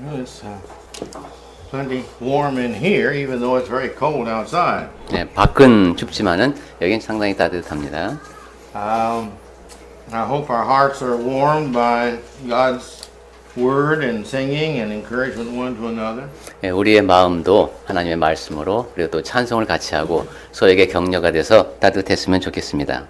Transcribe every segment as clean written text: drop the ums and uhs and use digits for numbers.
Well, it's plenty warm in here, even though it's very cold outside. 네, 밖은 춥지만은 여긴 상당히 따뜻합니다. I hope our hearts are warmed by God's word and singing and encouragement one to another. 예, 우리의 마음도 하나님의 말씀으로 그리고 또 찬송을 같이 하고 서로에게 격려가 돼서 따뜻했으면 좋겠습니다.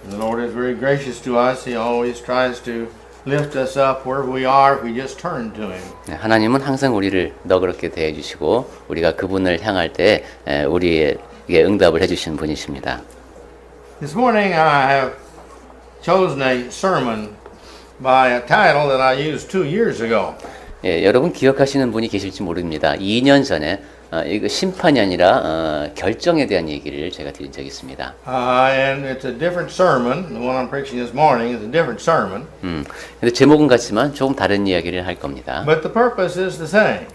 The Lord is very gracious to us. He always tries to lift us up wherever we are if we just turn to Him. 네, 하나님은 항상 우리를 너그럽게 대해주시고 우리가 그분을 향할 때 우리에게 응답을 해주시는 분이십니다. This morning I have chosen a sermon by a title that I used 2 years ago. 예, 여러분 기억하시는 분이 계실지 모릅니다. 2년 전에 이거 심판이 아니라 결정에 대한 얘기를 제가 드린 적이 있습니다. And it's a different sermon. The one I'm preaching this morning is a different sermon. 근데 제목은 같지만 조금 다른 이야기를 할 겁니다. But the purpose is the same.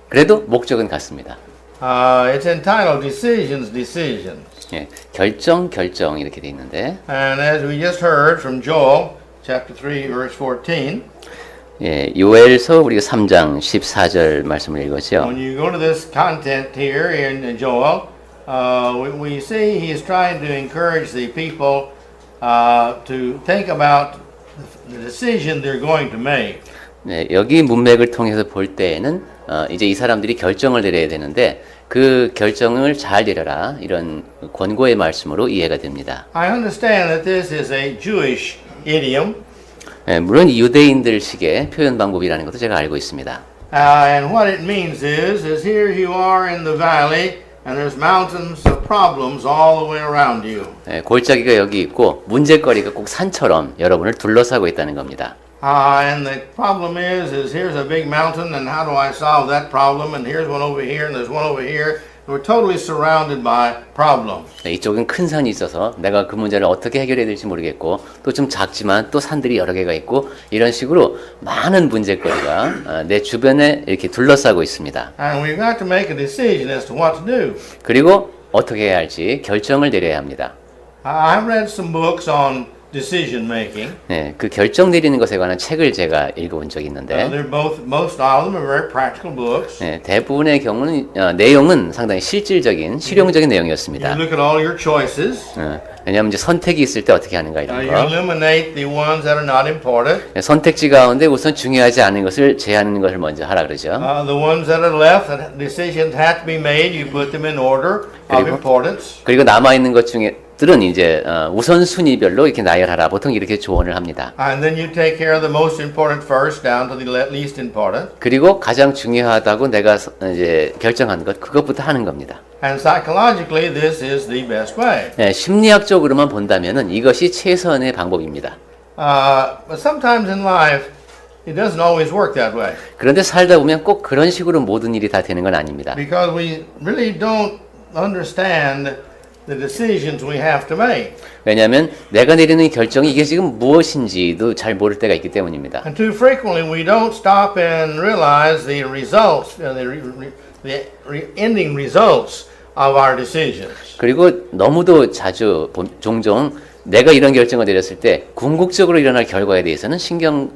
그래도 목적은 같습니다. It's entitled Decisions, Decisions. 예, 결정 이렇게 돼 있는데 And as we just heard from Joel, chapter 3, verse 14, 예, 요엘서 우리가 3장 14절 말씀을 읽었죠. when you go to this content here in Joel, we see he's trying to encourage the people to think about the decision they're going to make. 네, 여기 문맥을 통해서 볼 때에는 이제 이 사람들이 결정을 내려야 되는데 그 결정을 잘 내려라 이런 권고의 말씀으로 이해가 됩니다. I understand that this is a Jewish idiom. 네, 물론 유대인들식의 표현 방법이라는 것도 제가 알고 있습니다. And what it means is here you are in the valley and there's mountains of problems all the way around you. 네, 골짜기가 여기 있고 문제거리가 꼭 산처럼 여러분을 둘러싸고 있다는 겁니다. And the problem is here's a big mountain and how do I solve that problem? And here's one over here and there's one over here. We're totally surrounded by problems. 네, 이쪽은 큰 산이 있어서 내가 그 문제를 어떻게 해결해야 될지 모르겠고 또 좀 작지만 또 산들이 여러 개가 있고 이런 식으로 많은 문제거리가 내 주변에 이렇게 둘러싸고 있습니다. And we've got to make a decision as to what to do. 그리고 어떻게 해야 할지 결정을 내려야 합니다. I've read some books on decision making. 네, 그 결정 내리는 것에 관한 책을 제가 읽어본 적이 있는데 They're most of them are very practical books. 네, 대부분의 경우는 내용은 상당히 실질적인 실용적인 내용이었습니다. You look at all your choices. 왜냐하면 이제 선택이 있을 때 어떻게 하는가 이런 You 거. eliminate the ones that are not important. 네, 선택지 가운데 우선 중요하지 않은 것을 제하는 것을 먼저 하라 그러죠. The ones that are left, that decisions have to be made. You put them in order of importance. 그리고 남아 있는 것 중에들은 이제 우선 순위별로 이렇게 나열하라. 보통 이렇게 조언을 합니다. And then you take care of the most important first, down to the least important. 그리고 가장 중요하다고 내가 이제 결정한 것 그것부터 하는 겁니다. And psychologically, this is the best way. 네, 심리학적으로만 본다면은 이것이 최선의 방법입니다. But sometimes in life, it doesn't always work that way. 그런데 살다 보면 꼭 그런 식으로 모든 일이 다 되는 건 아닙니다. Because we really don't understand the decisions we have to make. 왜냐하면 내가 내리는 결정이 이게 지금 무엇인지도 잘 모를 때가 있기 때문입니다. And too frequently, we don't stop and realize the results, the ending results of our decisions. 그리고 너무도 자주 종종 내가 이런 결정을 내렸을 때 궁극적으로 일어날 결과에 대해서는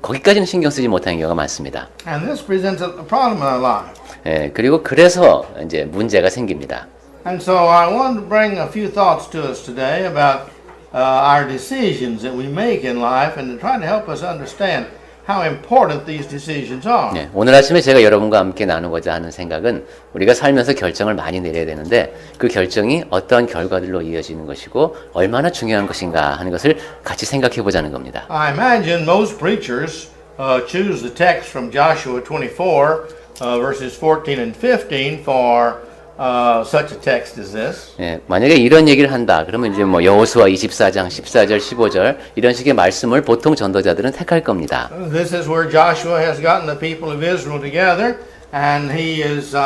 거기까지는 신경 쓰지 못하는 경우가 많습니다. And this presents a problem in our life. 예, 그리고 그래서 이제 문제가 생깁니다. And so I wanted to bring a few thoughts to us today about our decisions that we make in life and to try to help us understand how important these decisions are. 네, 오늘 아침에 제가 여러분과 함께 나누고자 하는 생각은 우리가 살면서 결정을 많이 내려야 되는데 그 결정이 어떠한 결과들로 이어지는 것이고 얼마나 중요한 것인가 하는 것을 같이 생각해 보자는 겁니다. I imagine most preachers choose the text from Joshua 24 verses 14 and 15 for such a text as this. 예, 만약에 이런 얘기를 한다 그러면 이제 뭐 여호수아 24장 14절 15절 이런 식의 말씀을 보통 전도자들은 택할 겁니다. This is where Joshua has gotten the people of Israel together and he is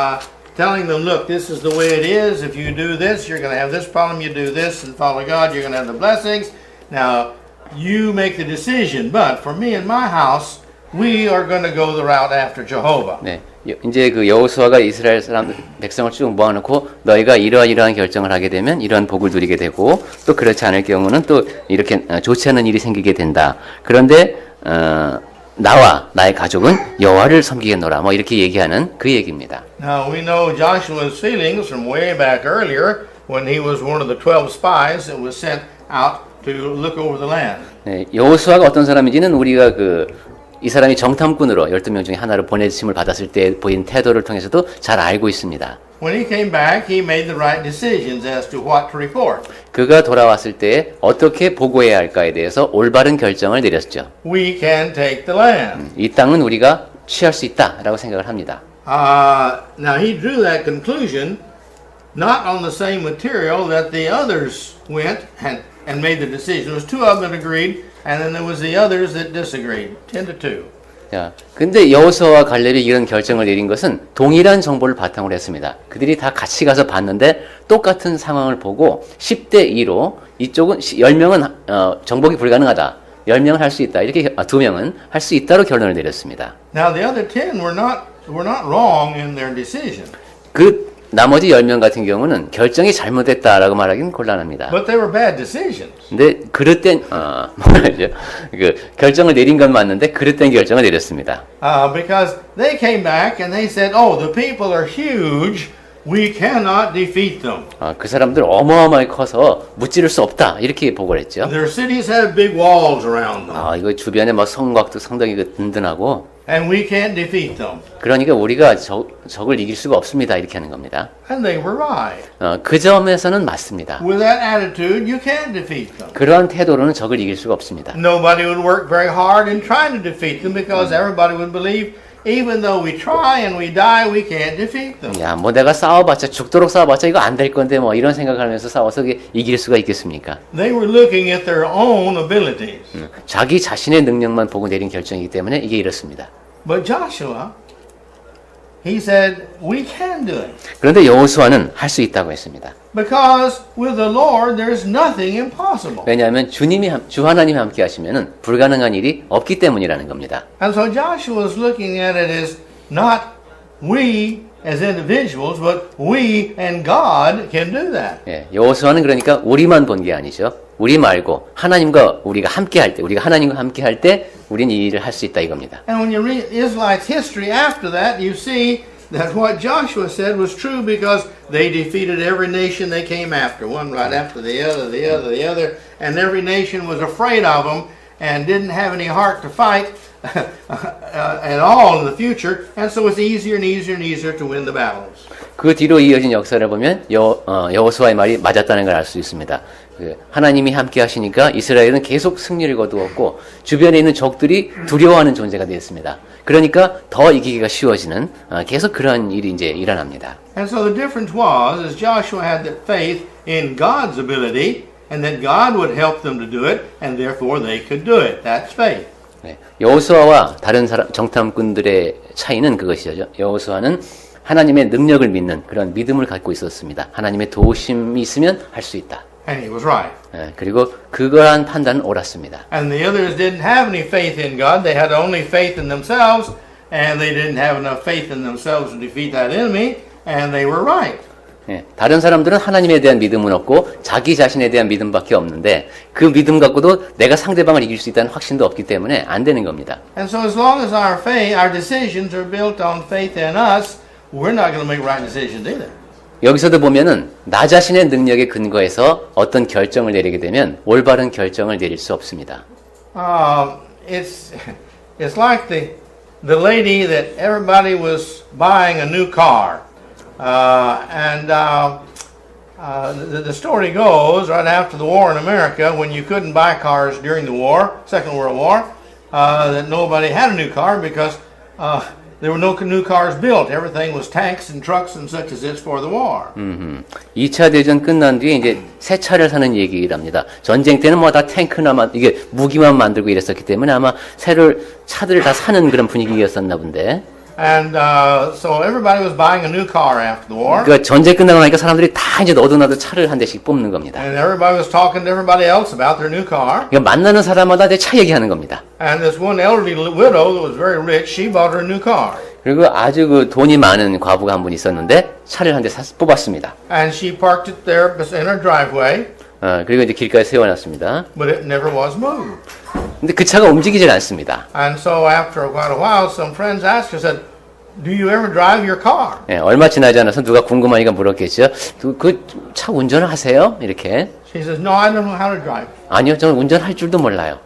telling them, look, this is the way it is. If you do this, you're going to have this problem. You do this and follow God, you're going to have the blessings. Now, you make the decision. But for me and my house, we are going to go the route after Jehovah. 네, 이제 그 여호수아가 이스라엘 사람 백성을 쭉 모아놓고 너희가 이러한 결정을 하게 되면 이러한 복을 누리게 되고 또 그렇지 않을 경우는 또 이렇게 좋지 않은 일이 생기게 된다. 그런데 나와 나의 가족은 여호와를 섬기겠노라. 뭐 이렇게 얘기하는 그 얘기입니다. Now we know Joshua's feelings from way back earlier when he was one of the 12 spies that was sent out to look over the land. 네, 여호수아가 어떤 사람인지는 우리가 이 사람이 정탐꾼으로 12명 중에 하나로 보내심을 받았을 때 보인 태도를 통해서도 잘 알고 있습니다. When he came back, he made the right decisions as to what to report. 그가 돌아왔을 때 어떻게 보고해야 할까에 대해서 올바른 결정을 내렸죠. We can take the land. 이 땅은 우리가 취할 수 있다라고 생각을 합니다. Now he drew that conclusion not on the same material that the others went and made the decision. There was two of them that agreed, and then there was the others that disagreed, 10-2. 자, 근데 여호수아와 갈렙이 이런 결정을 내린 것은 동일한 정보를 바탕으로 했습니다. 그들이 다 같이 가서 봤는데 똑같은 상황을 보고 10대 2로 이쪽은 10명은 정복이 불가능하다. 10명은 할 수 있다. 이렇게 2명은 할 수 있다로 결론을 내렸습니다. Now the other 10 were not wrong in their decision. 그 나머지 10명 같은 경우는 결정이 잘못됐다라고 말하기는 곤란합니다. But they were bad decisions. 근데 그릇된 뭐라죠? 결정을 내린 건 맞는데 그릇된 결정을 내렸습니다. Because they came back and they said, "Oh, the people are huge. We cannot defeat them. 그 사람들 어마어마하게 커서 무찌를 수 없다. 이렇게 보고를 했죠. Their cities have big walls around them, 이거 주변에 막 성곽도 상당히 든든하고 and we can't defeat them." 그러니까 우리가 적을 이길 수가 없습니다. 이렇게 하는 겁니다. And they were right. 그 점에서는 맞습니다. With that attitude, you can't defeat them. 그러한 태도로는 적을 이길 수가 없습니다. Nobody would work very hard in trying to defeat them because everybody would believe even though we try and we die, we can't defeat them. 야, 뭐 내가 싸워봤자 죽도록 싸워봤자 이거 안 될 건데 뭐 이런 생각을 하면서 싸워서 이길 수가 있겠습니까? They were looking at their own abilities. 자기 자신의 능력만 보고 내린 결정이기 때문에 이게 이렇습니다. But Joshua, he said, we can do it. 그런데 여호수아는 할 수 있다고 했습니다. Because with the Lord, there's nothing impossible. 왜냐하면 주 하나님이 함께 하시면은 불가능한 일이 없기 때문이라는 겁니다. And so Joshua is looking at it as not we as individuals, but we and God can do that. 예, 여호수아는 그러니까 우리만 본 게 아니죠. 우리 말고 하나님과 우리가 함께 할 때, 우리가 하나님과 함께 할 때 우리는 이 일을 할 수 있다 이겁니다. And when you read Israelites' history after that, you see that what Joshua said was true because they defeated every nation they came after, one right after the other, the other, and every nation was afraid of them and didn't have any heart to fight at all in the future, and so it's easier and easier and easier to win the battles. 그 뒤로 이어진 역사를 보면 여호수아의 말이 맞았다는 걸 알 수 있습니다. 하나님이 함께 하시니까 이스라엘은 계속 승리를 거두었고 주변에 있는 적들이 두려워하는 존재가 되었습니다. 그러니까 더 이기기가 쉬워지는 계속 그러한 일이 이제 일어납니다. And so the difference was, as Joshua had that faith in God's ability, and that God would help them to do it, and therefore they could do it. That's faith. 여호수아와 다른 정탐꾼들의 차이는 그것이죠. 여호수아는 하나님의 능력을 믿는 그런 믿음을 갖고 있었습니다. 하나님의 도우심이 있으면 할 수 있다. And he was right. 그리고 그러한 판단은 옳았습니다. And the others didn't have any faith in God. They had only faith in themselves, and they didn't have enough faith in themselves to defeat that enemy, and they were right. 다른 사람들은 하나님에 대한 믿음은 없고 자기 자신에 대한 믿음밖에 없는데 그 믿음 갖고도 내가 상대방을 이길 수 있다는 확신도 없기 때문에 안 되는 겁니다. And so as long as our faith, our decisions are built on faith in us, we're not going to make right decisions either. 여기서도 보면은 나 자신의 능력에 근거해서 어떤 결정을 내리게 되면 올바른 결정을 내릴 수 없습니다. It's like the lady that everybody was buying a new car, the story goes right after the war in America, when you couldn't buy cars during the war, Second World War, that nobody had a new car because there were no new cars built. Everything was tanks and trucks and such as this for the war. 2차 대전 끝난 뒤에 이제 새 차를 사는 얘기랍니다. 전쟁 때는 뭐 다 탱크나 이게 무기만 만들고 이랬었기 때문에 아마 차들을 다 사는 그런 분위기였었나 본데. And so everybody was buying a new car after the war. 그 전쟁 끝나고 나니까 사람들이 다 이제 너도나도 차를 한 대씩 뽑는 겁니다. And everybody was talking to everybody else about their new car. 그러니까 만나는 사람마다 내 차 얘기하는 겁니다. And this one elderly widow that was very rich, she bought her new car. 그리고 아주 그 돈이 많은 과부가 한 분 있었는데 차를 한 대 뽑았습니다. And she parked it there in her driveway. 그리고 이제 길가에 세워놨습니다. But it never was moved. 근데 그 차가 움직이질 않습니다. And so after quite a while, some friends asked her, said, "Do you ever drive your car?" 예, 얼마 지나지 않아서 누가 궁금하니까 물었겠죠. 그 차 운전을 하세요? 이렇게. She says, "No, I don't know how to drive." 아니요, 저는 운전할 줄도 몰라요.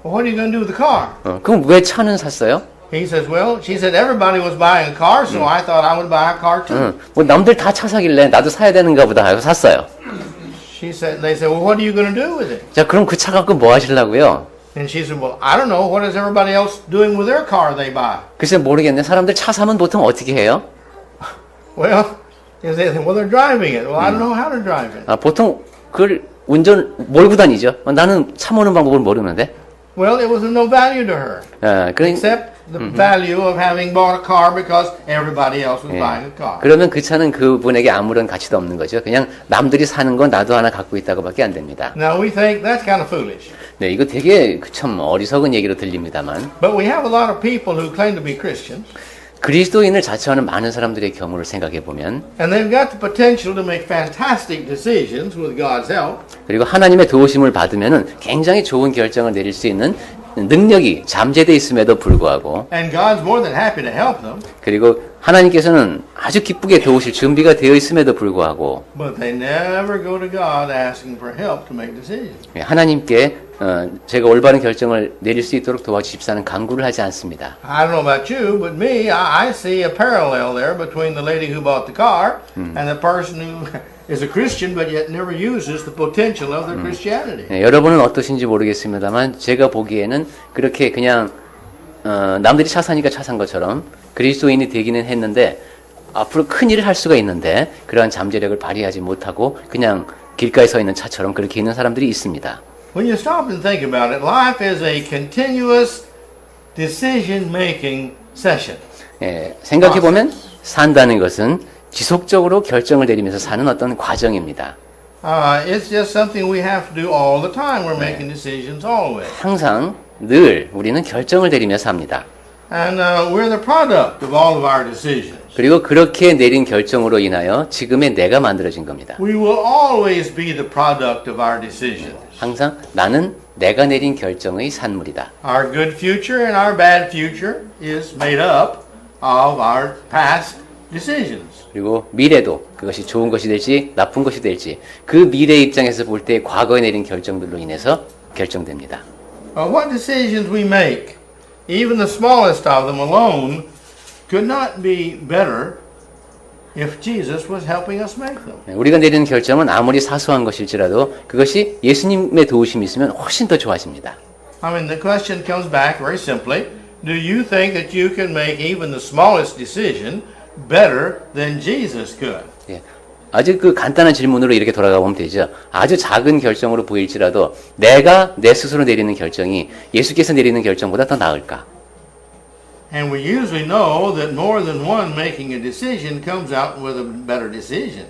Well, what are you going to do with the car? 그럼 왜 차는 샀어요? He says, "Well," she said, "everybody was buying a car, so I thought I would buy a car too." 뭐 남들 다 차 사길래 나도 사야 되는가 보다 하고 샀어요. They said, "Well, what are you going to do with it?" 자, 그럼 그 차 갖고 뭐 하시려고요? And she said, "Well, I don't know. What is everybody else doing with their car they buy?" 글쎄 모르겠네. 사람들 차 사면 보통 어떻게 해요? Well, they said, "Well, they're driving it." Well, I don't know how to drive it. 보통 그걸 운전 몰고 다니죠. 나는 차 모는 방법을 모르는데. Well, it was of no value to her, 그러니까 except the value of having bought a car because everybody else was buying a car. 그러면 그 차는 그분에게 아무런 가치도 없는 거죠. 그냥 남들이 사는 건 나도 하나 갖고 있다고밖에 안 됩니다. Now, we think that's kind of foolish. 네, 이거 되게 참 어리석은 얘기로 들립니다만 But we have a lot of people who claim to be Christians, 그리스도인을 자처하는 많은 사람들의 경우를 생각해 보면 and they've got the potential to make fantastic decisions with God's help. 그리고 하나님의 도우심을 받으면은 굉장히 좋은 결정을 내릴 수 있는 능력이 잠재되어 있음에도 불구하고 And God's more than happy to help them, 그리고 하나님께서는 아주 기쁘게 도우실 준비가 되어 있음에도 불구하고 but they never go to God asking for help to make decisions. 하나님께 제가 올바른 결정을 내릴 수 있도록 도와주십사는 간구를 하지 않습니다. I don't know about you, but me, I see a parallel there between the lady who bought the car and the person who is a Christian but yet never uses the potential of their Christianity. 네, 여러분은 어떠신지 모르겠습니다만 제가 보기에는 그렇게 그냥 남들이 차 사니까 차 산 것처럼 그리스도인이 되기는 했는데 앞으로 큰 일을 할 수가 있는데 그러한 잠재력을 발휘하지 못하고 그냥 길가에 서 있는 차처럼 그렇게 있는 사람들이 있습니다. When you stop and think about it, life is a continuous decision-making session. 예, 생각해 보면 산다는 것은 지속적으로 결정을 내리면서 사는 어떤 과정입니다. It's just something we have to do all the time. We're making decisions always. 항상 늘 우리는 결정을 내리며 삽니다. And we're the product of all of our decisions. 그리고 그렇게 내린 결정으로 인하여 지금의 내가 만들어진 겁니다. We will always be the product of our decisions. 항상 나는 내가 내린 결정의 산물이다. Our good future and our bad future is made up of our past decisions. 그리고 미래도 그것이 좋은 것이 될지 나쁜 것이 될지 그 미래 입장에서 볼 때 과거에 내린 결정들로 인해서 결정됩니다. What decisions we make, even the smallest of them alone, could not be better if Jesus was helping us make them. 우리가 내리는 결정은 아무리 사소한 것일지라도 그것이 예수님의 도우심이 있으면 훨씬 더 좋아집니다. I mean, the question comes back very simply. Do you think that you can make even the smallest decision better than Jesus could? 예, 아주 그 간단한 질문으로 이렇게 돌아가 보면 되죠. 아주 작은 결정으로 보일지라도 내가 내 스스로 내리는 결정이 예수께서 내리는 결정보다 더 나을까? And we usually know that more than one making a decision comes out with a better decision.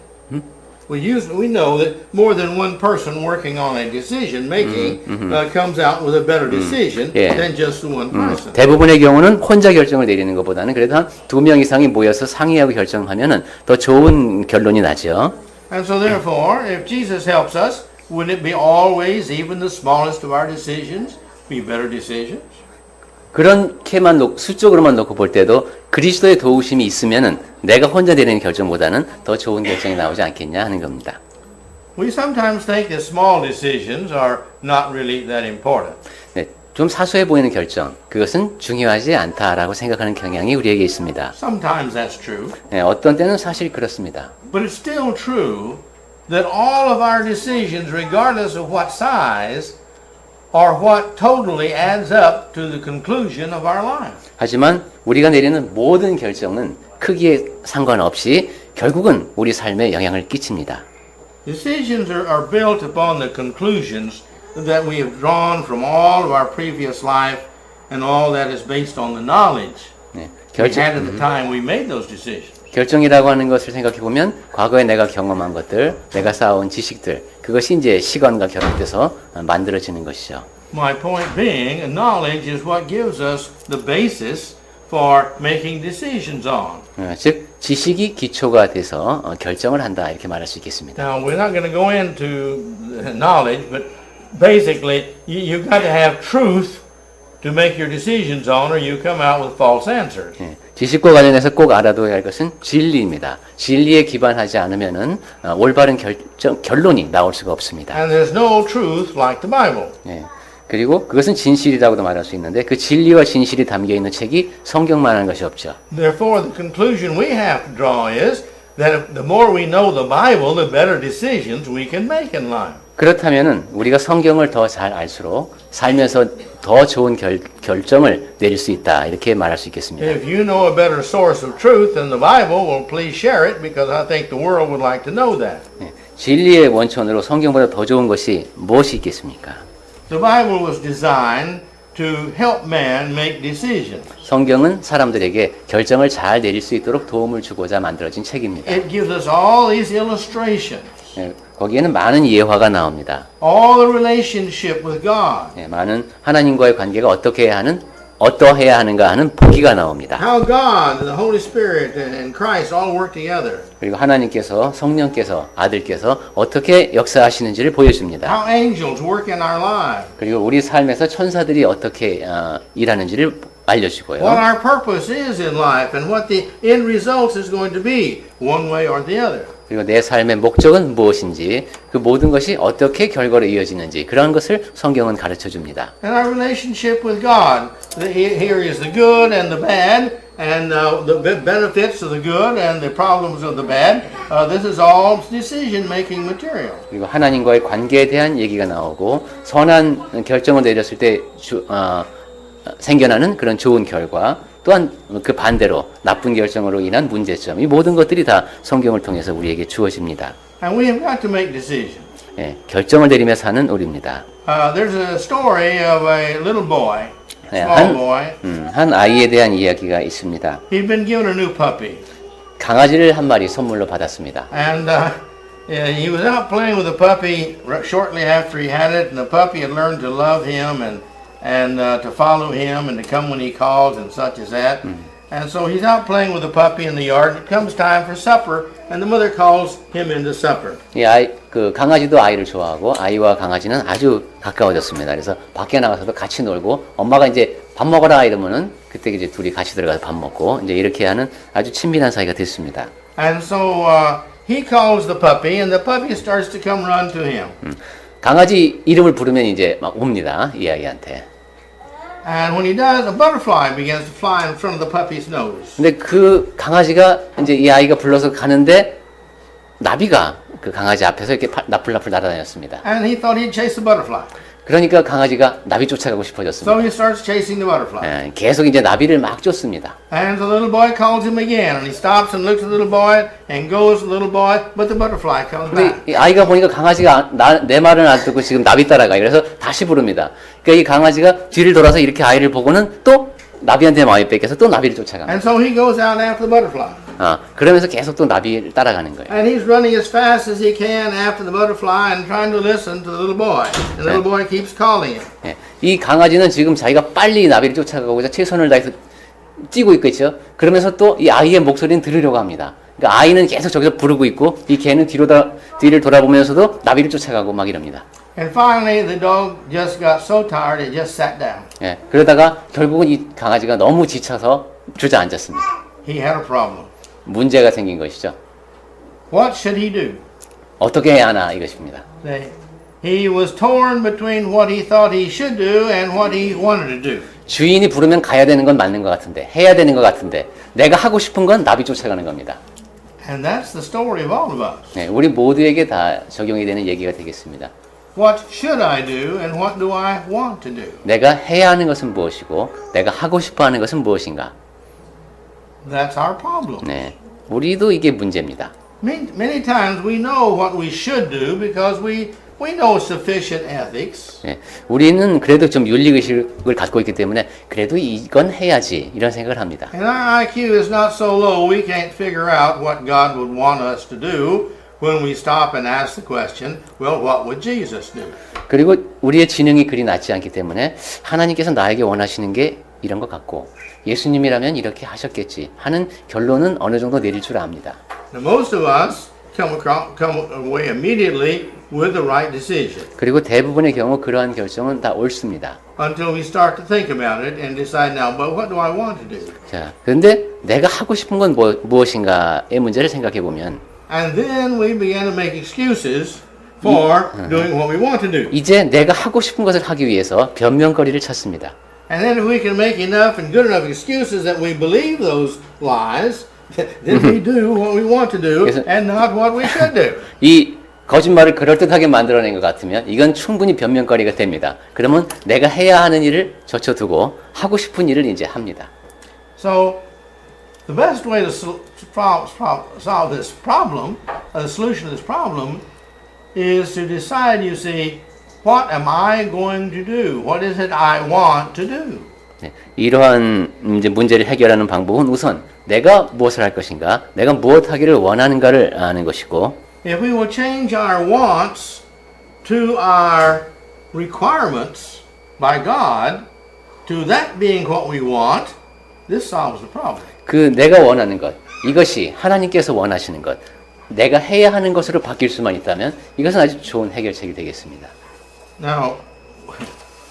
We know that more than one person working on a decision making comes out with a better decision Yeah. than just the one person. 대부분의 경우는 혼자 결정을 내리는 것보다는 그래도 한 2명 이상이 모여서 상의하고 결정하면은 더 좋은 결론이 나죠. And so therefore, if Jesus helps us, wouldn't it be always, even the smallest of our decisions, be better decisions? 그렇게만 수적으로만 놓고 볼 때도 그리스도의 도우심이 있으면은 내가 혼자 내리는 결정보다는 더 좋은 결정이 나오지 않겠냐 하는 겁니다. We sometimes think that small decisions are not really that important. 네, 좀 사소해 보이는 결정, 그것은 중요하지 않다라고 생각하는 경향이 우리에게 있습니다. Sometimes that's true. 네, 어떤 때는 사실 그렇습니다. But it's still true that all of our decisions, regardless of what size, are what totally adds up to the conclusion of our life. 하지만 우리가 내리는 모든 결정은 크기에 상관없이 결국은 우리 삶에 영향을 끼칩니다. Decisions are built upon the conclusions that we have drawn from all of our previous life, and all that is based on the knowledge 네, we had at the time we made those decisions. 결정이라고 하는 것을 생각해 보면 과거에 내가 경험한 것들, 내가 쌓아온 지식들, 그것이 이제 시간과 결합돼서 만들어지는 것이죠. My point being, knowledge is what gives us the basis for making decisions on. 즉 지식이 기초가 돼서 결정을 한다 이렇게 말할 수 있겠습니다. Now, we're not going to go into knowledge, but basically, you've got to have truth to make your decisions on, or you come out with false answers. 예, 지식과 관련해서 꼭 알아둬야 할 것은 진리입니다. 진리에 기반하지 않으면은 올바른 결론이 나올 수가 없습니다. And there's no truth like the Bible. 예, 그리고 그것은 진실이라고도 말할 수 있는데 그 진리와 진실이 담겨 있는 책이 성경만한 것이 없죠. Therefore, the conclusion we have to draw is that the more we know the Bible, the better decisions we can make in life. 그렇다면은 우리가 성경을 더 잘 알수록 살면서 더 좋은 결정을 내릴 수 있다 이렇게 말할 수 있겠습니다. If you know a better source of truth than the Bible, well, please share it because I think the world would like to know that. 예, 진리의 원천으로 성경보다 더 좋은 것이 무엇이 있겠습니까? The Bible was designed to help man make decisions. 성경은 사람들에게 결정을 잘 내릴 수 있도록 도움을 주고자 만들어진 책입니다. It gives us all these illustrations, 예, 거기에는 많은 예화가 나옵니다. all the relationship with God, 예, 많은 하나님과의 관계가 어떠해야 하는가 하는 보기가 나옵니다. how God, the Holy Spirit, and Christ all work together, 그리고 하나님께서 성령께서 아들께서 어떻게 역사하시는지를 보여줍니다. how angels work in our lives, 그리고 우리 삶에서 천사들이 어떻게 일하는지를 what 알려주고요. our purpose is in life, and what the end result is going to be, one way or the other. 그리고 내 삶의 목적은 무엇인지 그 모든 것이 어떻게 결과로 이어지는지 그런 것을 성경은 가르쳐 줍니다. And our relationship with God, here is the good and the bad, and the benefits of the good and the problems of the bad. This is all decision-making material. 그리고 하나님과의 관계에 대한 얘기가 나오고 선한 결정을 내렸을 때 생겨나는 그런 좋은 결과 또한 그 반대로 나쁜 결정으로 인한 문제점 이 모든 것들이 다 성경을 통해서 우리에게 주어집니다. And we have got to make decisions. 예, 결정을 내리며 사는 우리입니다. There's a story of a little boy, 네, small boy. 한 아이에 대한 이야기가 있습니다. He'd been given a new puppy. 강아지를 한 마리 선물로 받았습니다. And he was out playing with the puppy shortly after he had it, and the puppy had learned to love him and to follow him and to come when he calls and such as that. And so he's out playing with the puppy in the yard. It comes time for supper, and the mother calls him into supper. 그 강아지도 아이를 좋아하고 아이와 강아지는 아주 가까워졌습니다. 그래서 밖에 나가서도 같이 놀고 엄마가 이제 밥 먹어라 이러면은 그때 이제 둘이 같이 들어가서 밥 먹고 이제 이렇게 하는 아주 친밀한 사이가 됐습니다. And so he calls the puppy, and the puppy starts to come run to him. 강아지 이름을 부르면 이제 막 옵니다. 이 아이한테. And when he does, a butterfly begins to fly in front of the puppy's nose. 근데 그 강아지가 이제 이 아이가 불러서 가는데 나비가 그 강아지 앞에서 이렇게 나풀나풀 날아다녔습니다. And he thought he'd chase the butterfly. 그러니까 강아지가 나비 쫓아가고 So 싶어졌습니다. he starts chasing the butterfly. 예, 계속 이제 나비를 막 쫓습니다. And the little boy calls him again, and he stops and looks at the little boy and goes to the little boy, but the butterfly comes 근데 back. 이 아이가 보니까 강아지가 내 말을 안 듣고 지금 나비 따라가. 그래서 다시 부릅니다. 그러니까 이 강아지가 뒤를 돌아서 이렇게 아이를 보고는 또 나비한테 마음이 뺏겨서 또 나비를 쫓아갑니다. And so he goes out after the butterfly. 그러면서 계속 또 나비를 따라가는 거예요. And he's running as fast as he can after the butterfly and trying to listen to the little boy. The little boy keeps calling him. 예, 이 강아지는 지금 자기가 빨리 나비를 쫓아가고자 최선을 다해서 뛰고 있겠죠. 그러면서 또 이 아이의 목소리는 들으려고 합니다. 그러니까 아이는 계속 저기서 부르고 있고 이 개는 뒤를 돌아보면서도 나비를 쫓아가고 막 이럽니다. And finally, the dog just got so tired it just sat down. 예, 그러다가 결국은 이 강아지가 너무 지쳐서 주저앉았습니다. He had a problem. 문제가 생긴 것이죠. What should he do? 어떻게 해야 하나 이것입니다. He was torn between what he thought he should do and what he wanted to do. 주인이 부르면 가야 되는 건 맞는 것 같은데 해야 되는 것 같은데 내가 하고 싶은 건 나비 쫓아가는 겁니다. And that's the story of all of us. 네, 우리 모두에게 다 적용이 되는 얘기가 되겠습니다. What should I do and what do I want to do? 내가 해야 하는 것은 무엇이고 내가 하고 싶어 하는 것은 무엇인가? That's our problem. 네, 우리도 이게 문제입니다. Many times we know what we should do because we know sufficient ethics. 네, 우리는 그래도 좀 윤리의식을 갖고 있기 때문에 그래도 이건 해야지 이런 생각을 합니다. And our IQ is not so low we can't figure out what God would want us to do when we stop and ask the question, well, what would Jesus do? 그리고 우리의 지능이 그리 낮지 않기 때문에 하나님께서 나에게 원하시는 게 이런 것 같고 예수님이라면 이렇게 하셨겠지 하는 결론은 어느 정도 내릴 줄 압니다. Now, most of us come away immediately with the right decision 그리고 대부분의 경우 그러한 결정은 다 옳습니다. until we start to think about it and decide now, but what do I want to do? 자, 그런데 내가 하고 싶은 건 무엇인가의 문제를 생각해 보면 And then we begin to make excuses for doing what we want to do. 이제 내가 하고 싶은 것을 하기 위해서 변명거리를 찾습니다. And then if we can make enough and good enough excuses that we believe those lies, then we do what we want to do 그래서- and not what we should do. 이 거짓말을 그럴듯하게 만들어낸 것 같으면 이건 충분히 변명거리가 됩니다. 그러면 내가 해야 하는 일을 젖혀두고 하고 싶은 일을 이제 합니다. So the best way to solve this problem, the solution to this problem, is to decide, you see, what am I going to do? What is it I want to do? 네, 이러한 이제 문제를 해결하는 방법은 우선 내가 무엇을 할 것인가, 내가 무엇 하기를 원하는가를 아는 것이고, If we will change our wants to our requirements by God, to that being what we want, this solves the problem. 그 내가 원하는 것, 이것이 하나님께서 원하시는 것, 내가 해야 하는 것으로 바뀔 수만 있다면 이것은 아주 좋은 해결책이 되겠습니다. Now,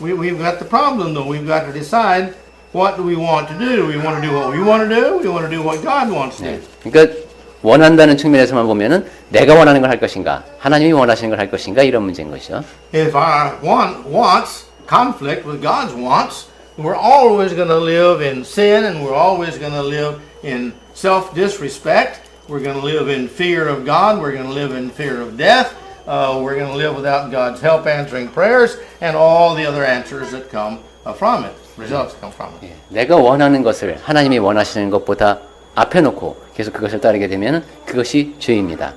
we've got the problem though. We've got to decide what do we want to do. Do we want to do what we want to do? We want to do what God wants to do. 그러니까 원한다는 측면에서만 보면은 내가 원하는 걸 할 것인가, 하나님이 원하시는 걸 할 것인가 이런 문제인 것이죠. If our wants conflict with God's wants, we're always going to live in sin and we're always going to live in self-disrespect. We're going to live in fear of God. We're going to live in fear of death. We're going to live without God's help answering prayers and all the other answers that come from it, results that come from it. 내가 원하는 것을 하나님이 원하시는 것보다 앞에 놓고 계속 그것을 따르게 되면 그것이 죄입니다.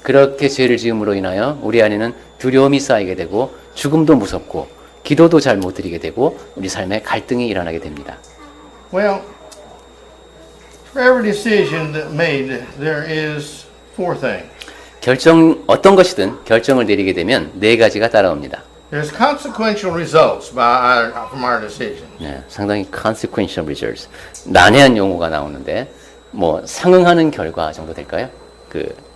그렇게 죄를 지음으로 인하여 우리 안에는 두려움이 쌓이게 되고 죽음도 무섭고 기도도 잘 못 드리게 되고 우리 삶에 갈등이 일어나게 됩니다. Well, for every decision that made, there is four things. 어떤 것이든 결정을 내리게 되면 네 가지가 따라옵니다. There's consequential results from our decisions. 네, 상당히 consequential results. 난해한 용어가 나오는데 뭐 상응하는 결과 정도 될까요?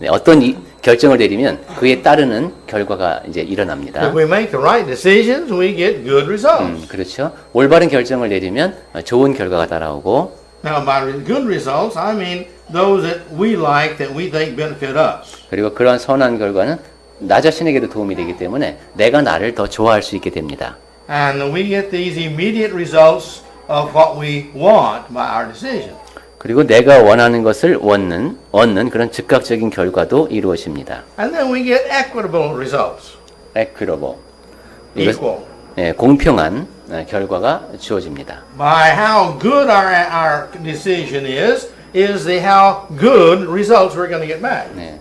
어떤 결정을 내리면 그에 따르는 결과가 이제 일어납니다. If we make the right decisions, we get good results. 그렇죠. 올바른 결정을 내리면 좋은 결과가 따라오고 Now, by good results, I mean those that we like, that we think benefit us. 그리고 그러한 선한 결과는 나 자신에게도 도움이 되기 때문에 내가 나를 더 좋아할 수 있게 됩니다. And we get these immediate results of what we want by our decision. 그리고 내가 원하는 것을 얻는 그런 즉각적인 결과도 이루어집니다. And then we get equitable results. equitable. Equal. 예, 공평한 결과가 주어집니다. By how good our decision is how good results we're going to get back. 네,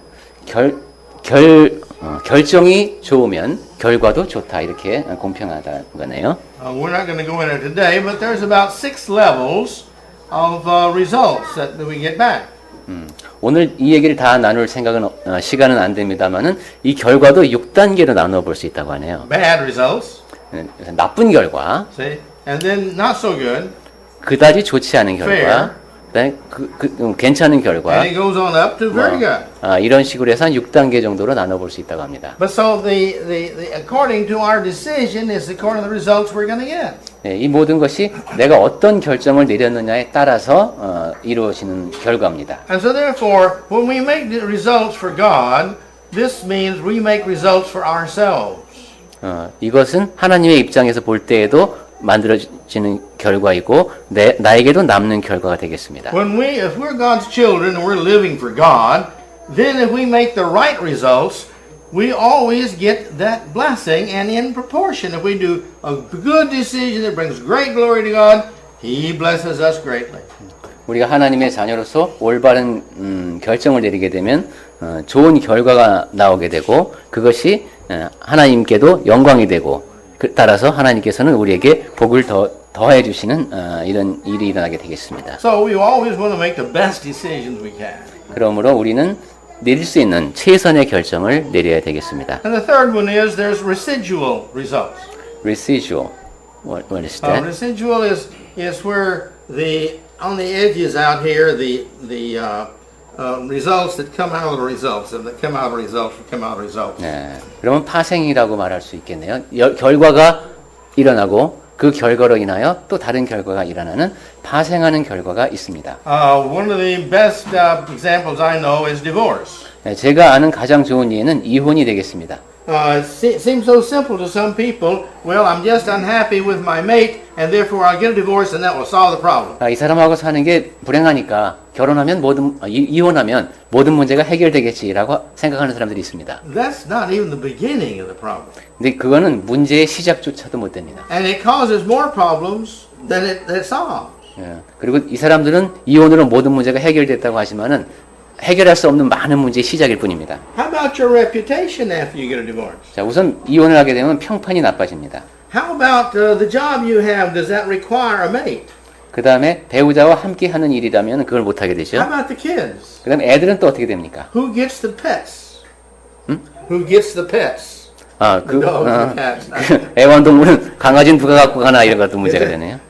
결정이 좋으면 결과도 좋다 이렇게 공평하다는 거네요. We're not going to go into it today, but there's about 6 levels of results that we get back. 오늘 이 얘기를 다 나눌 생각은 시간은 안 됩니다만은 이 결과도 6단계로 나누어 볼 수 있다고 하네요. Bad results, 나쁜 결과, see, and then not so good, 그다지 좋지 않은 결과, 그다음에 괜찮은 결과, and it goes on up to very good. 이런 식으로 해서 한 6단계 정도로 나눠 볼 수 있다고 합니다. But so the according to our decision is according to the results we're going to get. 네, 이 모든 것이 내가 어떤 결정을 내렸느냐에 따라서 이루어지는 결과입니다. And so therefore, when we make the results for God, this means we make results for ourselves. 이것은 하나님의 입장에서 볼 때에도 만들어지는 결과이고 나에게도 남는 결과가 되겠습니다. If we're God's children and we're living for God, then if we make the right results, we always get that blessing, and in proportion, if we do a good decision that brings great glory to God, He blesses us greatly. 우리가 하나님의 자녀로서 올바른 결정을 내리게 되면 좋은 결과가 나오게 되고 그것이 하나님께도 영광이 되고 따라서 하나님께서는 우리에게 복을 더해 주시는 이런 일이 일어나게 되겠습니다. So we always want to make the best decisions we can. 그러므로 우리는 내릴 수 있는 최선의 결정을 내려야 되겠습니다. And the third one is there's residual results. Residual. What is that? Residual is where on the edges out here, the results that come out of the results, and that come out of results that come out of results. 네. 그러면 파생이라고 말할 수 있겠네요. 결과가 일어나고 그 결과로 인하여 또 다른 결과가 일어나는 파생하는 결과가 있습니다. One of the best examples I know is divorce. 네, 제가 아는 가장 좋은 예는 이혼이 되겠습니다. It seems so simple to some people. Well, I'm just unhappy with my mate, and therefore I'll get a divorce, and that will solve the problem. 이 사람하고 사는 게 불행하니까 결혼하면 이혼하면 모든 문제가 해결되겠지라고 생각하는 사람들이 있습니다. That's not even the beginning of the problem. 근데 그거는 문제의 시작조차도 못 됩니다. And it causes more problems than it solves. 예. 그리고 이 사람들은 이혼으로 모든 문제가 해결됐다고 하지만은 해결할 수 없는 많은 문제의 시작일 뿐입니다. How about your reputation after you get a divorce? 자, 우선 이혼을 하게 되면 평판이 나빠집니다. How about the job you have? Does that require a mate? 그 다음에 배우자와 함께 하는 일이라면 그걸 못 하게 되죠. How about the kids? 그 다음에 애들은 또 어떻게 됩니까? Who gets the pets? Who gets the pets? Dogs and cats. 애완동물은 강아지는 누가 갖고 가나 이런 것도 문제가 되네요.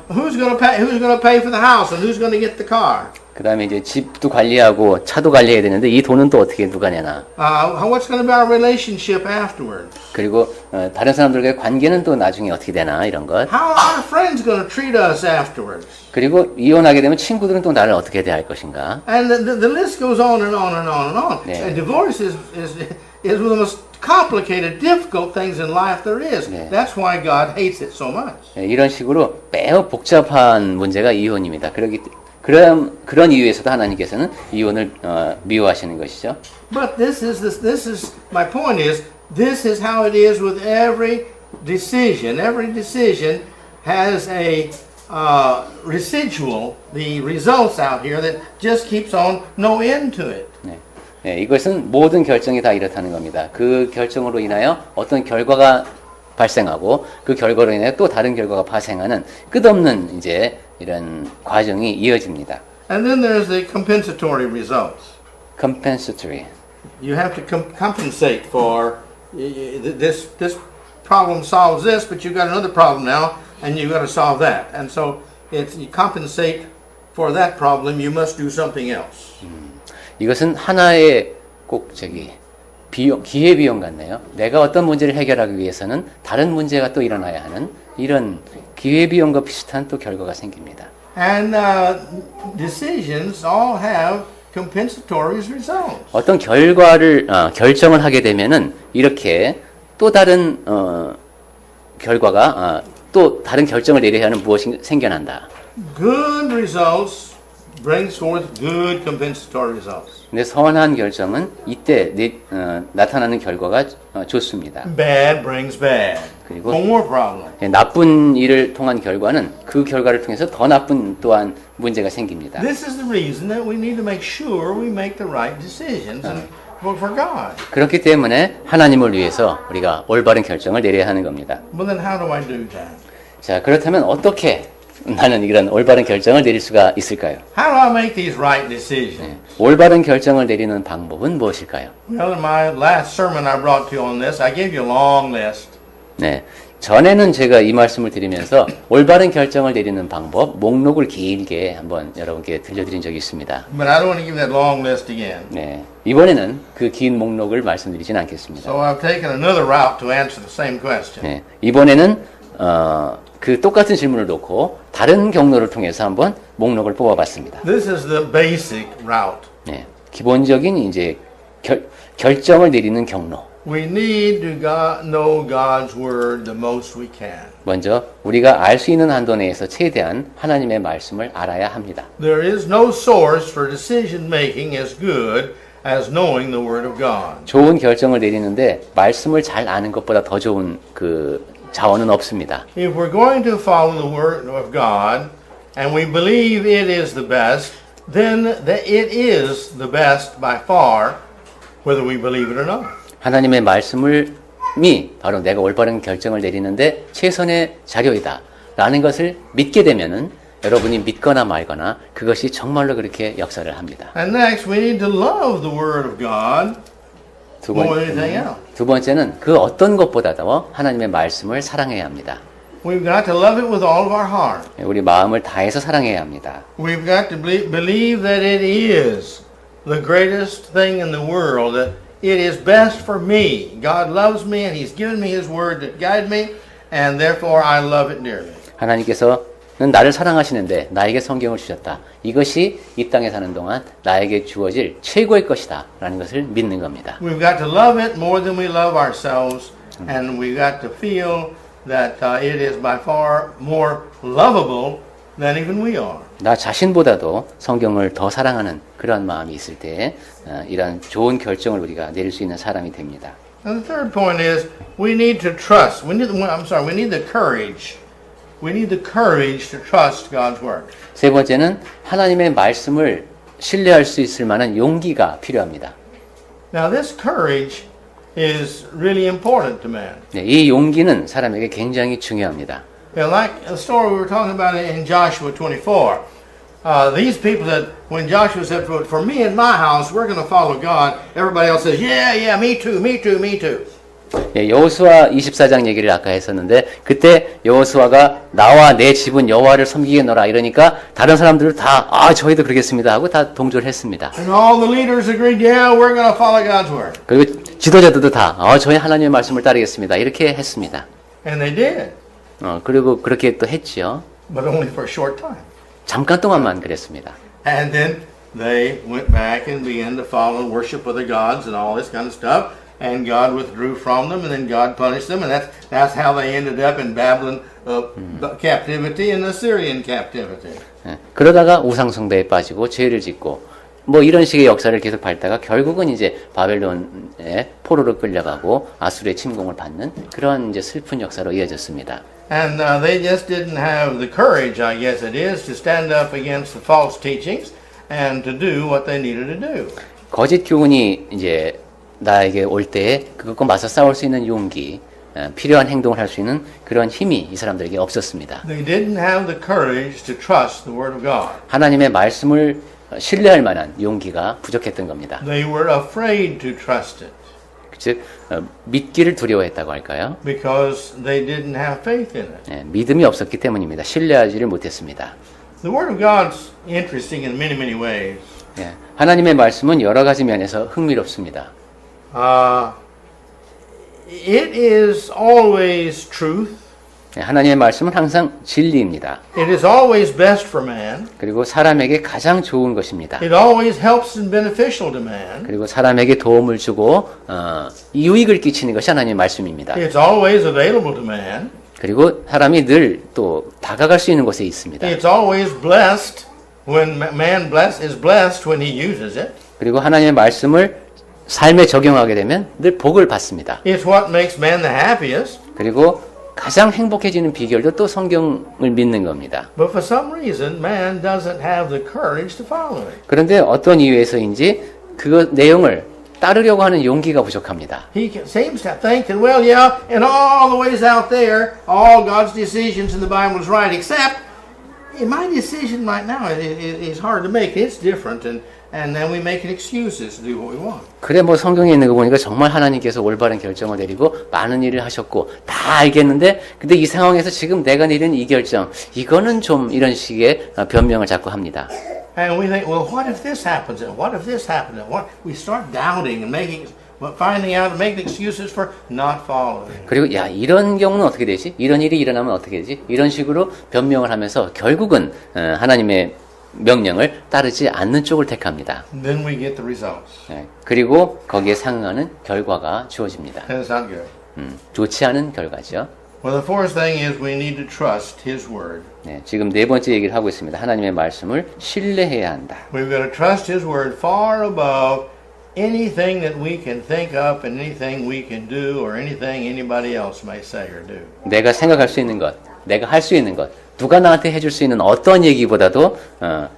Who's going to pay for the house, and who's going to get the car? 그 다음에 이제 집도 관리하고 차도 관리해야 되는데 이 돈은 또 어떻게 누가 내나. What's going to be our relationship afterwards? 그리고 다른 사람들과의 관계는 또 나중에 어떻게 되나 이런 것. How are our friends going to treat us afterwards? 그리고 이혼하게 되면 친구들은 또 나를 어떻게 대할 것인가. And the list goes on and on and on and on. 네. And divorce is one of the most complicated, difficult things in life there is. 네. That's why God hates it so much. 이런 식으로 매우 복잡한 문제가 이혼입니다. 그런 이유에서도 하나님께서는 이혼을 미워하시는 것이죠. But this is my point is this is how it is with every decision. Every decision has a residual, the results out here that just keeps on no end to it. 네, 이것은 모든 결정이 다 이렇다는 겁니다. 그 결정으로 인하여 어떤 결과가 발생하고 그 결과로 인해 또 다른 결과가 발생하는 끝없는 이제 이런 과정이 이어집니다. And then there's the compensatory results. Compensatory. You have to compensate for this problem solves this, but you've got another problem now, and you've got to solve that. And so you compensate for that problem. You must do something else. 이것은 하나의 꼭 기회비용 같네요. 내가 어떤 문제를 해결하기 위해서는 다른 문제가 또 일어나야 하는 이런 기회비용과 비슷한 또 결과가 생깁니다. And decisions all have compensatory results. 어떤 결정을 하게 되면은 이렇게 또 다른 결과가 또 다른 결정을 내려야 하는 무엇이 생겨난다. Good results brings forth good compensatory results. 근데 선한 결정은 이때 나타나는 결과가 좋습니다. Bad brings bad. 그리고 more problem. 나쁜 일을 통한 결과는 그 결과를 통해서 더 나쁜 또한 문제가 생깁니다. This is the reason that we need to make sure we make the right decisions for God. 그렇기 때문에 하나님을 위해서 우리가 올바른 결정을 내려야 하는 겁니다. But then how do I do that? 자, 그렇다면 어떻게 나는 이런 올바른 결정을 내릴 수가 있을까요? How do I make these right decisions? 올바른 결정을 내리는 방법은 무엇일까요? Well, in my last sermon I brought to you on this, I gave you a long list. 네. 전에는 제가 이 말씀을 드리면서 올바른 결정을 내리는 방법, 목록을 길게 한번 여러분께 들려드린 적이 있습니다. But I don't want to give that long list again. 네. 이번에는 그 긴 목록을 말씀드리진 않겠습니다. So I've taken another route to answer the same question. 네. 이번에는 그 똑같은 질문을 놓고 다른 경로를 통해서 한번 목록을 뽑아봤습니다. This is the basic route. 네. 기본적인 이제 결정을 내리는 경로. We need to know God's word the most we can. 먼저 우리가 알 수 있는 한도 내에서 최대한 하나님의 말씀을 알아야 합니다. There is no source for decision making as good as knowing the word of God. 좋은 결정을 내리는데 말씀을 잘 아는 것보다 더 좋은 그 자원은 없습니다. If we're going to follow the word of God and we believe it is the best, then it is the best by far, whether we believe it or not. 하나님의 말씀이 바로 내가 올바른 결정을 내리는데 최선의 자료이다 라는 것을 믿게 되면은 여러분이 믿거나 말거나 그것이 정말로 그렇게 역사를 합니다. And next, we need to love the word of God more than anything else. 두 번째는 그 어떤 것보다도 하나님의 말씀을 사랑해야 합니다. We've got to love it with all of our heart. 우리 마음을 다해서 사랑해야 합니다. We've got to believe that it is the greatest thing in the world, that it is best for me. God loves me and He's given me His word to guide me, and therefore I love it dearly. 하나님께서는 나를 사랑하시는데 나에게 성경을 주셨다. 이것이 이 땅에 사는 동안 나에게 주어질 최고의 것이다. 라는 것을 믿는 겁니다. We've got to love it more than we love ourselves, and we've got to feel that it is by far more lovable than even we are. 나 자신보다도 성경을 더 사랑하는 그런 마음이 있을 때 이런 좋은 결정을 우리가 내릴 수 있는 사람이 됩니다. And the third point is we need to trust. We need the courage. We need the courage to trust God's word. 세 번째는 하나님의 말씀을 신뢰할 수 있을 만한 용기가 필요합니다. Now this courage is really important to man. 네, 이 용기는 사람에게 굉장히 중요합니다. Like the story we were talking about in Joshua 24. These people said, when Joshua said, for me and my house, we're going to follow God, everybody else says, yeah, me too. 예, 여호수아 24장 얘기를 아까 했었는데 그때 여호수아가 나와 내 집은 여호와를 섬기겠노라 이러니까 다른 사람들은 다 저희도 그러겠습니다 하고 다 동조를 했습니다. And all the leaders agreed, yeah, we're going to follow God's word. 그리고 지도자들도 다 저희 하나님의 말씀을 따르겠습니다 이렇게 했습니다. And they did, 그리고 그렇게 또 했지요. but only for a short time. 잠깐 동안만 그랬습니다. And then they went back and began to follow and worship other gods and all this kind of stuff. And God withdrew from them, and then God punished them, and that's how they ended up in Babylon captivity and Assyrian captivity. 예, 그러다가 우상숭배에 빠지고 죄를 짓고 뭐 이런 식의 역사를 계속 밟다가 결국은 이제 바벨론의 포로로 끌려가고 아수르의 침공을 받는 그런 이제 슬픈 역사로 이어졌습니다. And they just didn't have the courage, I guess it is, to stand up against the false teachings and to do what they needed to do. 거짓 교훈이 이제 나에게 올 때에 그것과 맞서 싸울 수 있는 용기, 필요한 행동을 할 수 있는 그런 힘이 이 사람들에게 없었습니다. They didn't have the courage to trust the Word of God. 하나님의 말씀을 신뢰할 만한 용기가 부족했던 겁니다. They were afraid to trust it 즉 믿기를 두려워했다고 할까요? because they didn't have faith in it. 예, 믿음이 없었기 때문입니다. 신뢰하지를 못했습니다. The Word of God's interesting in many ways. 예, 하나님의 말씀은 여러 가지 면에서 흥미롭습니다. It is always truth. 예, 하나님의 말씀은 항상 진리입니다. It is always best for man. 그리고 사람에게 가장 좋은 것입니다. It always helps and beneficial to man. 그리고 사람에게 도움을 주고 유익을 끼치는 것이 하나님의 말씀입니다. It's always available to man. 그리고 사람이 늘 또 다가갈 수 있는 곳에 있습니다. It's always blessed when man is blessed when he uses it. 그리고 하나님의 말씀을 삶에 적용하게 되면 늘 복을 받습니다. It's what makes man the happiest. 그리고 가장 행복해지는 비결도 또 성경을 믿는 겁니다. But for some reason, man doesn't have the courage to follow it. 그런데 어떤 이유에서인지 그 내용을 따르려고 하는 용기가 부족합니다. He seems to think that, well, yeah, in all the ways out there, all God's decisions in the Bible is right, except my decision right now is hard to make. It's different, and then we make excuses to do what we want. 그래 뭐 성경에 있는 거 보니까 정말 하나님께서 올바른 결정을 내리고 많은 일을 하셨고 다 알겠는데 근데 이 상황에서 지금 내가 내린 이 결정 이거는 좀 이런 식의 변명을 자꾸 합니다. And we think, well, what if this happens? And what if this happens? And what we start doubting and finding out and making excuses for not following. 그리고 야 이런 경우는 어떻게 되지? 이런 일이 일어나면 어떻게 되지? 이런 식으로 변명을 하면서 결국은 하나님의 명령을 따르지 않는 쪽을 택합니다. Then we get the results. 그리고 거기에 상응하는 결과가 주어집니다. That's not good. 좋지 않은 결과죠. Well, the fourth thing is we need to trust His Word. 네, 지금 네 번째 얘기를 하고 있습니다. 하나님의 말씀을 신뢰해야 한다. We've got to trust His Word far above anything that we can think of and anything we can do or anything anybody else may say or do. 내가 생각할 수 있는 것, 내가 할 수 있는 것, 누가 나한테 해줄 수 있는 어떤 얘기보다도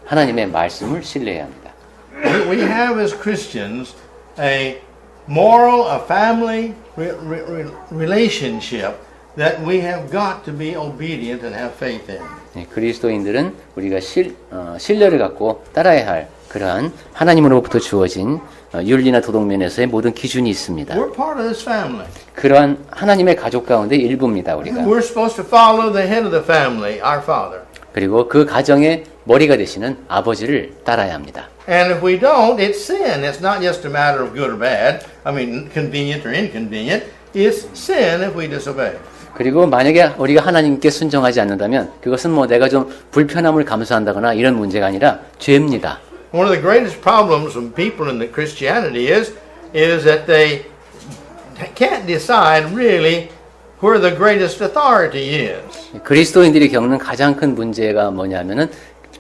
하나님의 말씀을 신뢰해야 합니다. We have as Christians a moral, a family relationship that we have got to be obedient and have faith in. 네, 그리스도인들은 우리가 신뢰를 갖고 따라야 할 그러한 하나님으로부터 주어진 윤리나 도덕 면에서의 모든 기준이 있습니다. We're part of this family. 그러한 하나님의 가족 가운데 일부입니다, 우리가. We're supposed to follow the head of the family, our Father. 그리고 그 가정의 머리가 되시는 아버지를 따라야 합니다. And if we don't, it's sin. It's not just a matter of good or bad. I mean, convenient or inconvenient. It's sin if we disobey. 그리고 만약에 우리가 하나님께 순종하지 않는다면 그것은 뭐 내가 좀 불편함을 감수한다거나 이런 문제가 아니라 죄입니다. One of the greatest problems of people in the Christianity is that they can't decide really where the greatest authority is. 그리스도인들이 겪는 가장 큰 문제가 뭐냐면은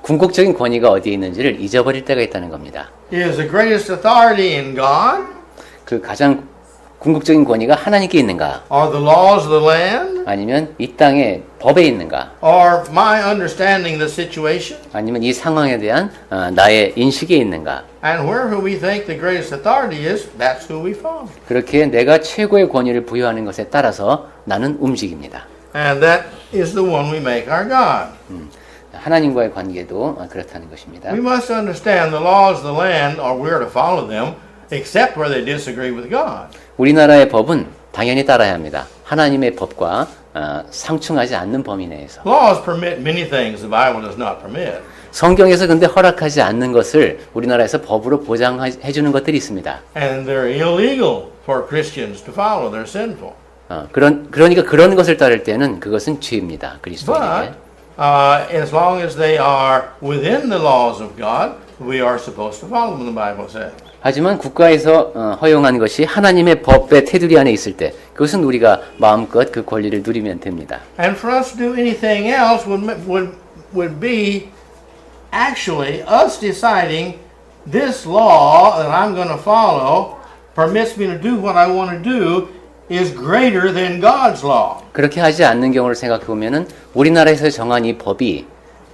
궁극적인 권위가 어디에 있는지를 잊어버릴 때가 있다는 겁니다. Is the greatest authority in God? 그 가장 궁극적인 권위가 하나님께 있는가? Or the laws of the land? 아니면 이 땅의 법에 있는가? Or my understanding the situation? 아니면 이 상황에 대한 나의 인식에 있는가? And wherever we think the greatest authority is, that's who we follow. 그렇게 내가 최고의 권위를 부여하는 것에 따라서 나는 움직입니다. And that is the one we make our God. 하나님과의 관계도 그렇다는 것입니다. We must understand the laws of the land, or we're to follow them, except where they disagree with God. 우리나라의 법은 당연히 따라야 합니다. 하나님의 법과 상충하지 않는 범위 내에서. Laws permit many things the Bible does not permit. 성경에서 근데 허락하지 않는 것을 우리나라에서 법으로 보장해 주는 것들이 있습니다. And they're illegal for Christians to follow. They're sinful. 그러니까 그런 것을 따를 때는 그것은 죄입니다. 그리스도인에게. But as long as they are within the laws of God, we are supposed to follow them, the Bible says. 하지만 국가에서 허용한 것이 하나님의 법의 테두리 안에 있을 때 그것은 우리가 마음껏 그 권리를 누리면 됩니다. And for us to do anything else would be actually us deciding this law that I'm going to follow permits me to do what I want to do is greater than God's law. 그렇게 하지 않는 경우를 생각해 보면은 우리나라에서 정한 이 법이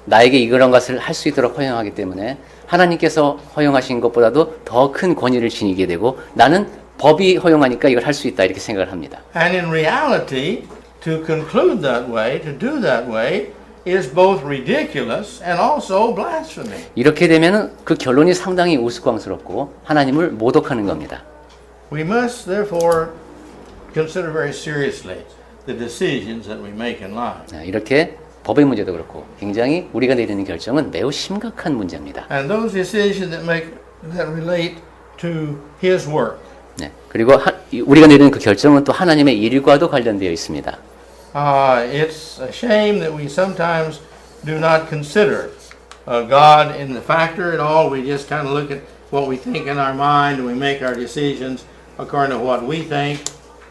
나에게 이런 것을 할 수 있도록 허용하기 때문에 하나님께서 허용하신 것보다도 더 큰 권위를 지니게 되고 나는 법이 허용하니까 이걸 할 수 있다 이렇게 생각을 합니다. And in reality, to conclude that way, to do that way, is both ridiculous and also blasphemy. 이렇게 되면은 그 결론이 상당히 우스꽝스럽고 하나님을 모독하는 겁니다. We must therefore consider very seriously the decisions that we make in life. 이렇게 법의 문제도 그렇고 굉장히 우리가 내리는 결정은 매우 심각한 문제입니다. And those decisions that relate to His work. 네. 그리고 우리가 내리는 그 결정은 또 하나님의 일과도 관련되어 있습니다. It's a shame that we sometimes do not consider God in the factor at all. We just kind of look at what we think in our mind and we make our decisions according to what we think,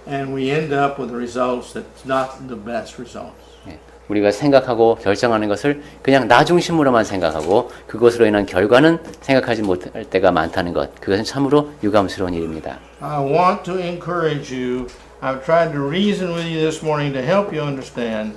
and we end up with results that's not the best results. 네. 우리가 생각하고 결정하는 것을 그냥 나 중심으로만 생각하고 그것으로 인한 결과는 생각하지 못할 때가 많다는 것. 그것은 참으로 유감스러운 일입니다. I want to encourage you. I've tried to reason with you this morning to help you understand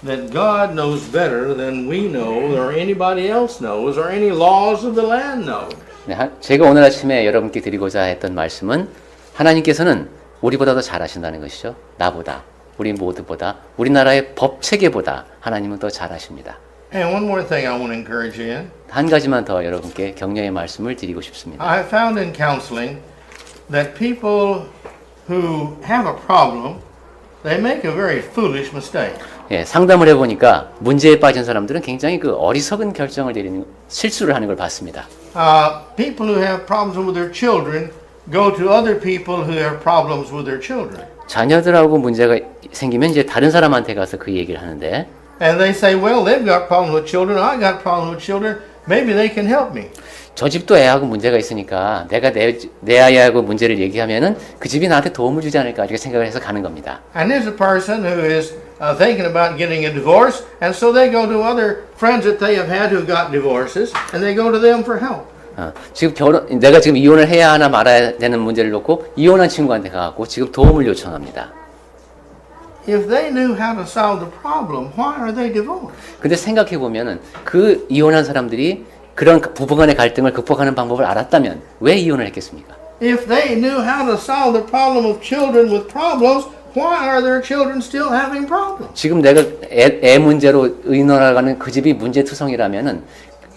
that God knows better than we know or anybody else knows or any laws of the land know. 네, 제가 오늘 아침에 여러분께 드리고자 했던 말씀은 하나님께서는 우리보다 더 잘 아신다는 것이죠. 나보다, 우리 모두보다, 우리나라의 법 체계보다 하나님은 더 잘 아십니다. And one more thing I want to encourage you in. 한 가지만 더 여러분께 격려의 말씀을 드리고 싶습니다. I have found in counseling that people who have a problem, they make a very foolish mistake. 예, 상담을 해보니까 문제에 빠진 사람들은 굉장히 그 어리석은 결정을 내리는 실수를 하는 걸 봤습니다. People who have problems with their children go to other people who have problems with their children. 자녀들하고 문제가 생기면 이제 다른 사람한테 가서 그 얘기를 하는데 And they say, well, they've got problems with children, I got problems with children, maybe they can help me. 저 집도 애하고 문제가 있으니까 내가 내 아이하고 문제를 얘기하면은 그 집이 나한테 도움을 주지 않을까 이렇게 생각을 해서 가는 겁니다. And there's a person who is thinking about getting a divorce, and so they go to other friends that they have had who got divorces, and they go to them for help. 지금 내가 지금 이혼을 해야 하나 말아야 되는 문제를 놓고 이혼한 친구한테 가고 지금 도움을 요청합니다. If they knew how to solve the problem, why are they divorced? 근데 생각해 보면은 그 이혼한 사람들이 그런 부부간의 갈등을 극복하는 방법을 알았다면 왜 이혼을 했겠습니까? If they knew how to solve the problem of children with problems, why are their children still having problems? 지금 내가 애 문제로 의논하는 그 집이 문제투성이라면은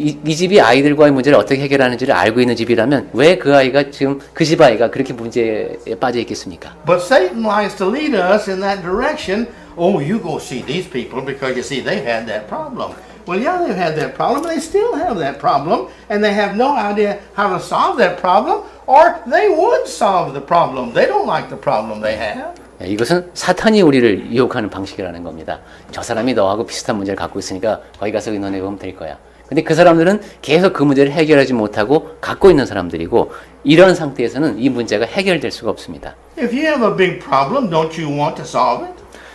이 집이 아이들과의 문제를 어떻게 해결하는지를 알고 있는 집이라면 왜 그 아이가 지금 그 집 아이가 그렇게 문제에 빠져 있겠습니까? But Satan likes to lead us in that direction. Oh, you go see these people because you see they've had that problem. Well, yeah, they've had that problem, but they still have that problem, and they have no idea how to solve that problem, or they would solve the problem. They don't like the problem they have. 이것은 사탄이 우리를 유혹하는 방식이라는 겁니다. 저 사람이 너하고 비슷한 문제를 갖고 있으니까 거기 가서 의논해 보면 될 거야. 근데 그 사람들은 계속 그 문제를 해결하지 못하고 갖고 있는 사람들이고 이런 상태에서는 이 문제가 해결될 수가 없습니다. If you have a big problem, don't you want to solve it?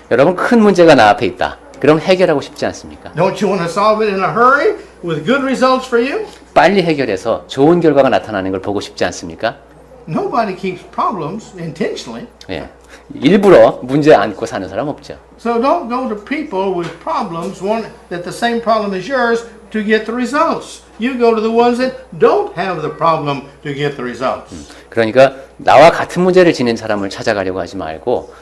여러분 큰 문제가 나 앞에 있다. 그럼 해결하고 싶지 않습니까? Don't you want to solve it in a hurry with good results for you? 빨리 해결해서 좋은 결과가 나타나는 걸 보고 싶지 않습니까? Nobody keeps problems intentionally. 예. 일부러 문제 안고 사는 사람 없죠. So don't go to people with problems, one that the same problem as yours, to get the results. You go to the ones that don't have the problem to get the results. 그러니까 나와 같은 문제를 지닌 사람을 찾아가려고 하지 말고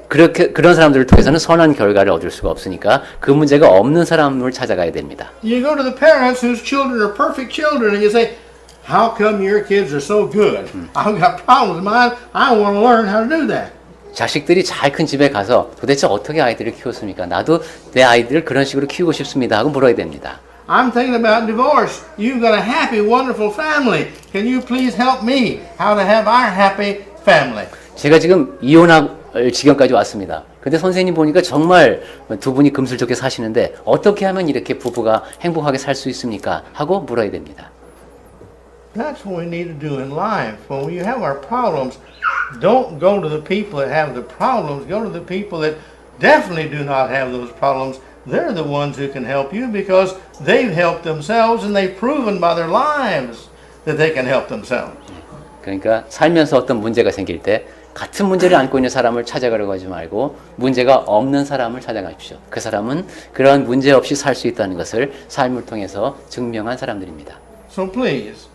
그런 사람들을 통해서는 선한 결과를 얻을 수가 없으니까 그 문제가 없는 사람을 찾아가야 됩니다. You go to the parents whose children are perfect children and you say, how come your kids are so good? I've got problems of mine. I want to learn how to do that. 자식들이 잘 큰 집에 가서 도대체 어떻게 아이들을 키웠습니까? 나도 내 아이들을 그런 식으로 키우고 싶습니다 하고 물어야 됩니다. I'm thinking about divorce. You've got a happy, wonderful family. Can you please help me how to have our happy family? 제가 지금 이혼할 지경까지 왔습니다. 근데 선생님 보니까 정말 두 분이 금슬좋게 사시는데 어떻게 하면 이렇게 부부가 행복하게 살 수 있습니까? 하고 물어야 됩니다. That's what we need to do in life. When we have our problems, don't go to the people that have the problems. Go to the people that definitely do not have those problems. They're the ones who can help you because they've helped themselves and they've proven by their lives that they can help themselves. 그러니까 살면서 어떤 문제가 생길 때 같은 문제를 안고 있는 사람을 찾아가려고 하지 말고 문제가 없는 사람을 찾아가십시오. 그 사람은 그런 문제 없이 살 수 있다는 것을 삶을 통해서 증명한 사람들입니다. So please,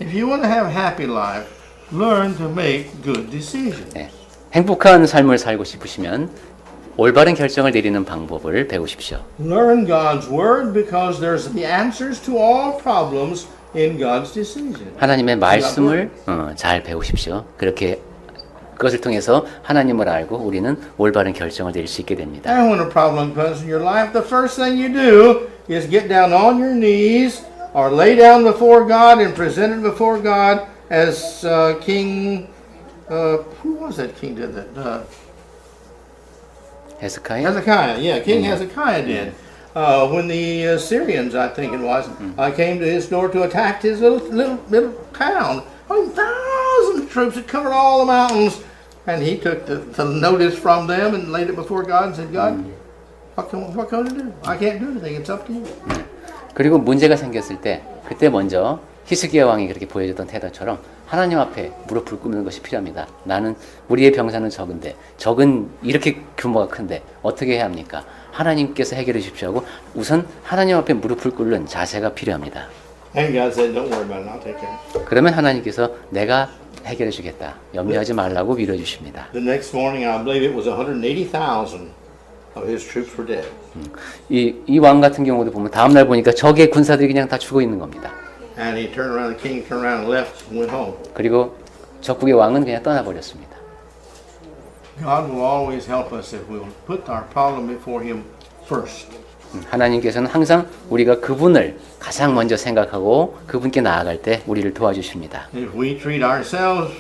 if you want to have a happy life, learn to make good decisions. 네. 행복한 삶을 살고 싶으시면 올바른 결정을 내리는 방법을 배우십시오. Learn God's word because there's the answers to all problems in God's decision. 하나님의 말씀을 잘 배우십시오. 그렇게 그것을 통해서 하나님을 알고 우리는 올바른 결정을 내릴 수 있게 됩니다. And when a problem comes in your life, the first thing you do is get down on your knees or lay down before God and present it before God as King, who was that king did that? 헤스카야? Hezekiah, yeah, King Hezekiah did. When the Assyrians, I think it was, came to his door to attack his little town. 1,000 troops had covered all the mountains. And he took the notice from them and laid it before God and said, God, what can I do? I can't do anything. It's up to you. 그리고 문제가 생겼을 때 그때 먼저 히스기야 왕이 그렇게 보여줬던 태도처럼 하나님 앞에 무릎을 꿇는 것이 필요합니다. 나는 우리의 병사는 적은데 적은 이렇게 규모가 큰데 어떻게 해야 합니까? 하나님께서 해결해 주십시오 하고 우선 하나님 앞에 무릎을 꿇는 자세가 필요합니다. And God said, don't worry about it. I'll take care of it. 그러면 하나님께서 내가 해결해 주겠다. 염려하지 말라고 밀어 주십니다. The next morning, I believe it was 180,000 of his troops were dead. 이 왕 같은 경우도 보면 다음 날 보니까 적의 군사들이 그냥 다 죽어 있는 겁니다. And he turned around, the king turned around and left and went home. 그리고 적국의 왕은 그냥 떠나버렸습니다. God will always help us if we will put our problem before him first. 하나님께서는 항상 우리가 그분을 가장 먼저 생각하고 그분께 나아갈 때 우리를 도와주십니다. If we treat ourselves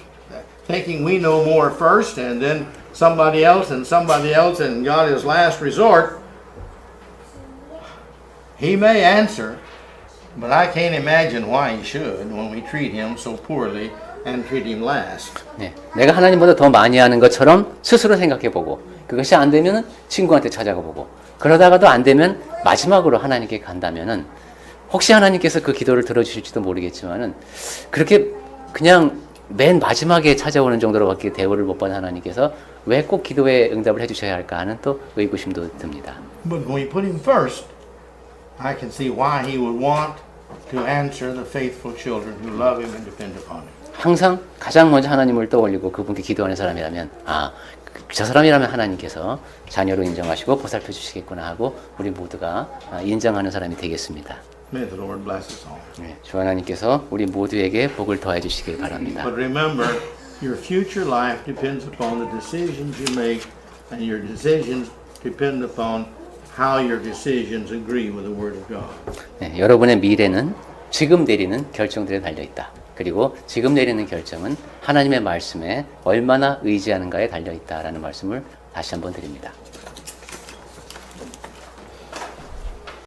thinking we know more first and then somebody else and God is last resort, he may answer, but I can't imagine why he should when we treat him so poorly and treat him last. 네, 내가 하나님보다 더 많이 하는 것처럼 스스로 생각해보고 그것이 안 되면 친구한테 찾아가보고 그러다가도 안 되면 마지막으로 하나님께 간다면은 혹시 하나님께서 그 기도를 들어주실지도 모르겠지만은 그렇게 그냥 맨 마지막에 찾아오는 정도로밖에 대우를 못 받은 하나님께서 왜 꼭 기도에 응답을 해주셔야 할까 하는 또 의구심도 듭니다. But when we put him first, I can see why he would want to answer the faithful children who love him and depend upon him. 항상 가장 먼저 하나님을 떠올리고 그분께 기도하는 사람이라면 저 사람이라면 하나님께서 자녀로 인정하시고 보살펴 주시겠구나 하고 우리 모두가 인정하는 사람이 되겠습니다. May the Lord bless us all. 네, 주 하나님께서 우리 모두에게 복을 더해 주시길 바랍니다. But remember, your future life depends upon the decisions you make, and your decisions depend upon how your decisions agree with the Word of God. 네, 여러분의 미래는 지금 내리는 결정들에 달려 있다. 그리고 지금 내리는 결정은 하나님의 말씀에 얼마나 의지하는가에 달려 있다라는 말씀을 다시 한번 드립니다.